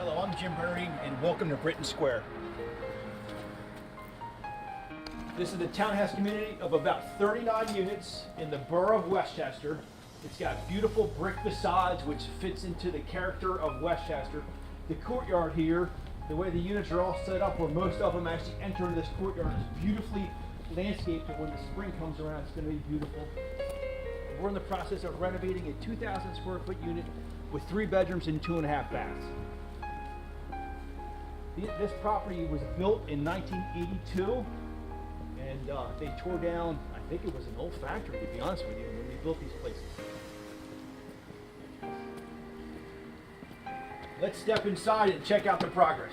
Hello, I'm Jim Herding, and welcome to Britton Square. This is a townhouse community of about 39 units in the borough of Westchester. It's got beautiful brick facades, which fits into the character of Westchester. The courtyard here, the way the units are all set up, where most of them actually enter into this courtyard, is beautifully landscaped, and when the spring comes around, it's going to be beautiful. We're in the process of renovating a 2,000 square foot unit with 3 bedrooms and 2.5 baths. This property was built in 1982, and they tore down, I think it was an old factory, to be honest with you, when they built these places. Let's step inside and check out the progress.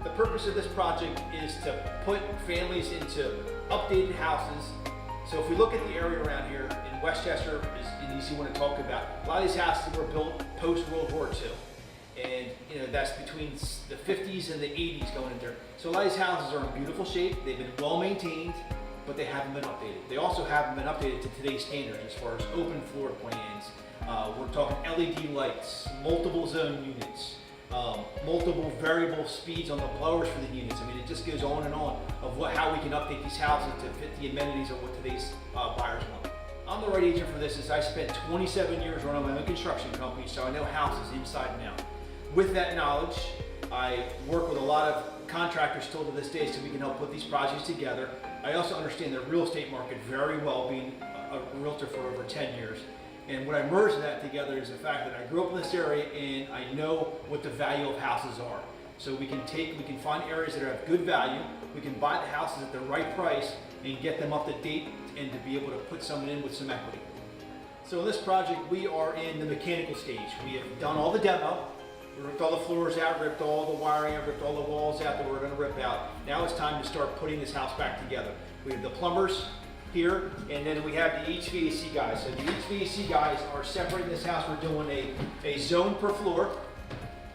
The purpose of this project is to put families into updated houses. So if we look at the area around here in Westchester, is an easy one to talk about. A lot of these houses were built post World War II, and that's between the 50s and the 80s going in there. So a lot of these houses are in beautiful shape. They've been well maintained, but they haven't been updated. They also haven't been updated to today's standards as far as open floor plans. We're talking LED lights, multiple zone units. Multiple variable speeds on the blowers for the units. I mean, it just goes on and on of how we can update these houses to fit the amenities of what today's buyers want. I'm the right agent for this, as I spent 27 years running my own construction company, so I know houses inside and out. With that knowledge, I work with a lot of contractors still to this day so we can help put these projects together. I also understand the real estate market very well, being a realtor for over 10 years. And what I merge that together is the fact that I grew up in this area and I know what the value of houses are. So we can find areas that have good value, we can buy the houses at the right price and get them up to date and to be able to put someone in with some equity. So in this project, we are in the mechanical stage. We have done all the demo, we ripped all the floors out, ripped all the wiring out, ripped all the walls out that we're going to rip out. Now it's time to start putting this house back together. We have the plumbers here, and then we have the HVAC guys. So the HVAC guys are separating this house. We're doing a zone per floor.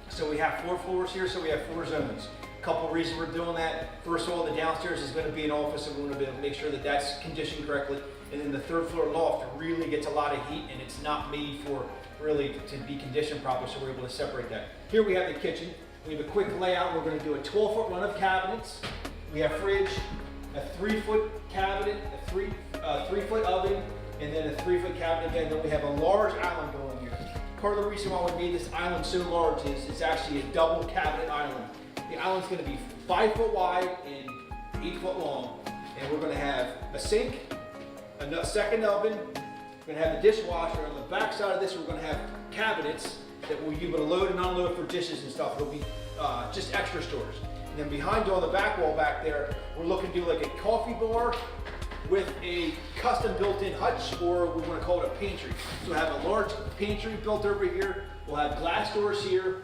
So we have 4 floors here, so we have 4 zones. A couple reasons we're doing that. First of all, the downstairs is going to be an office, and we're going to be able to make sure that that's conditioned correctly. And then the 3rd floor loft really gets a lot of heat, and it's not made for really to be conditioned properly, so we're able to separate that. Here we have the kitchen. We have a quick layout. We're going to do a 12-foot run of cabinets. We have fridge, a 3-foot cabinet, a 3-foot oven, and then a 3-foot cabinet again. Then we have a large island going here. Part of the reason why we made this island so large is it's actually a double cabinet island. The island's going to be 5 foot wide and 8 foot long. And we're going to have a sink, a second oven, we're going to have a dishwasher. On the back side of this, we're going to have cabinets that we'll be able to load and unload for dishes and stuff. It'll be just extra storage. And then behind on the back wall back there, we're looking to do like a coffee bar with a custom built-in hutch, or we want to call it a pantry. So we'll have a large pantry built over here. We'll have glass doors here.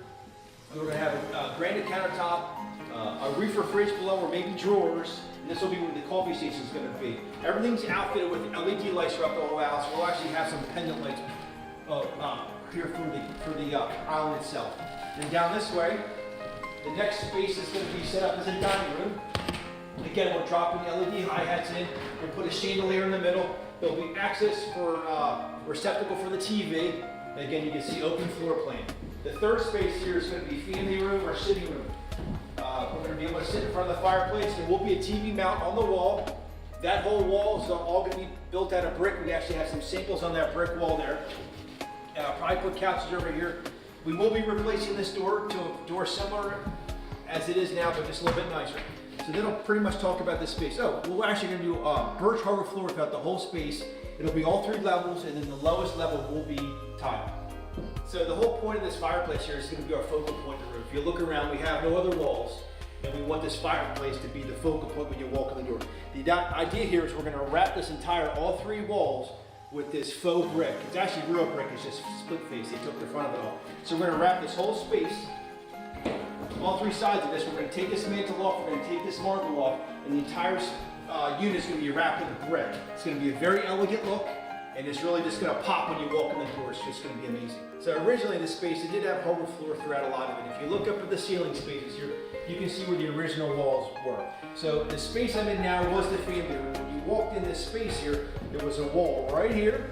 We're going to have a granite countertop, a reefer fridge below, or maybe drawers. And this will be where the coffee station is going to be. Everything's outfitted with LED lights throughout the whole house. We'll actually have some pendant lights here for the island itself. And down this way, the next space is going to be set up as a dining room. Again, we're dropping LED hi-hats in. We'll put a chandelier in the middle. There'll be access for receptacle for the TV. Again, you can see open floor plan. The 3rd space here is going to be family room or sitting room. We're going to be able to sit in front of the fireplace. There will be a TV mount on the wall. That whole wall is all going to be built out of brick. We actually have some samples on that brick wall there. Probably put couches over here. We will be replacing this door to a door similar as it is now, but just a little bit nicer. So that'll pretty much talk about this space. Oh, we're actually going to do birch hardwood floor throughout the whole space. It'll be all 3 levels, and then the lowest level will be tile. So the whole point of this fireplace here is going to be our focal point in the room. If you look around, we have no other walls, and we want this fireplace to be the focal point when you walk in the door. The idea here is we're going to wrap this all 3 walls with this faux brick. It's actually real brick, it's just split face. They took the front of it off. So we're going to wrap this whole space, all 3 sides of this. We're going to take this mantle off, we're going to take this marble off, and the entire unit is going to be wrapped with brick. It's going to be a very elegant look, and it's really just going to pop when you walk in the door. It's just going to be amazing. So originally this space, it did have hardwood floor throughout a lot of it. If you look up at the ceiling spaces here, you can see where the original walls were. So the space I'm in now was the family room. When you walked in this space here, there was a wall right here.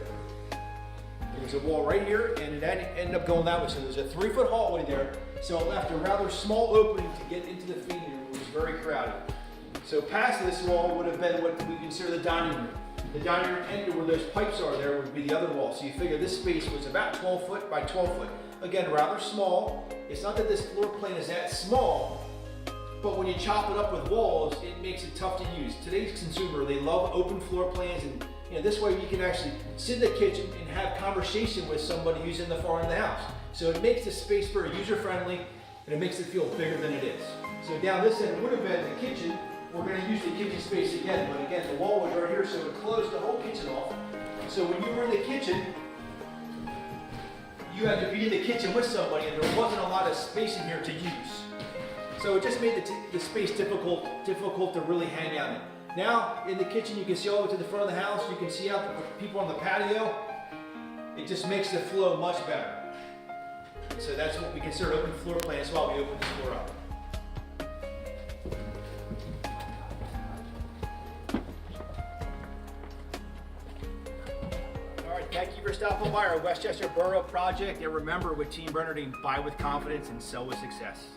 There was a wall right here, and it ended up going that way. So there's a 3-foot hallway there. So it left a rather small opening to get into the family room. It was very crowded. So past this wall would have been what we consider the dining room. The dining room ended where those pipes are there would be the other wall. So you figure this space was about 12 foot by 12 foot. Again, rather small. It's not that this floor plan is that small, but when you chop it up with walls, it makes it tough to use. Today's consumer, they love open floor plans, and this way you can actually sit in the kitchen and have conversation with somebody who's in the far end of the house. So it makes the space very user-friendly, and it makes it feel bigger than it is. So down this end would have been the kitchen. We're going to use the kitchen space again, but again, the wall was right here, so it closed the whole kitchen off. So when you were in the kitchen, you had to be in the kitchen with somebody, and there wasn't a lot of space in here to use. So it just made the space difficult to really hang out in. Now, in the kitchen, you can see all the way to the front of the house. You can see out the people on the patio. It just makes the flow much better. So that's what we consider open floor plan as well. We open this floor up. All right, thank you for stopping by our Westchester Borough project. And remember, with Team Bernardine, buy with confidence and sell with success.